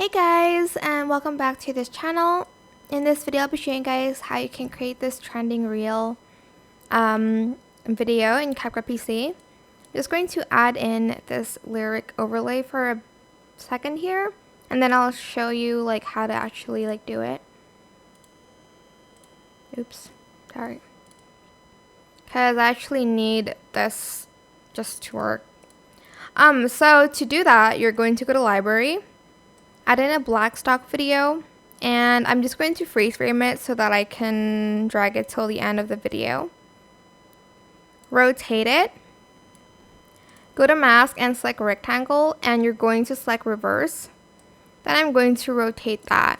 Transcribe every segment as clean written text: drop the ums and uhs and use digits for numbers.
Hey guys, and welcome back to this channel. In this video I'll be showing you guys how you can create this trending reel video in CapCut PC. I'm just going to add in this lyric overlay for a second here, and then I'll show you like how to actually like do it. Oops, sorry. Because I actually need this just to work. So to do that, you're going to go to library, add in a black stock video, and I'm just going to freeze frame it so that I can drag it till the end of the video. Rotate it. Go to mask and select rectangle, and you're going to select reverse. Then I'm going to rotate that.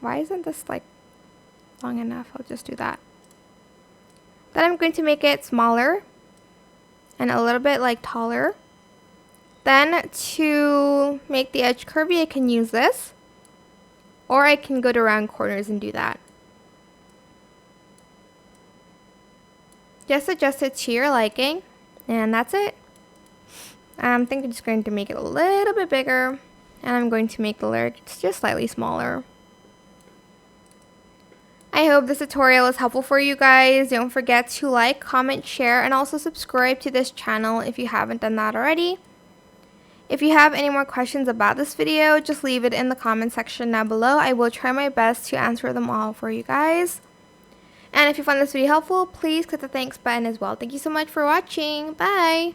Why isn't this like long enough? I'll just do that. Then I'm going to make it smaller and a little bit like taller. Then to make the edge curvy, I can use this, or I can go to round corners and do that. Just adjust it to your liking, and that's it. I think I'm just going to make it a little bit bigger, and I'm going to make the lyrics just slightly smaller. I hope this tutorial is helpful for you guys. Don't forget to like, comment, share, and also subscribe to this channel if you haven't done that already. If you have any more questions about this video, just leave it in the comment section down below. I will try my best to answer them all for you guys. And if you found this video helpful, please click the thanks button as well. Thank you so much for watching. Bye!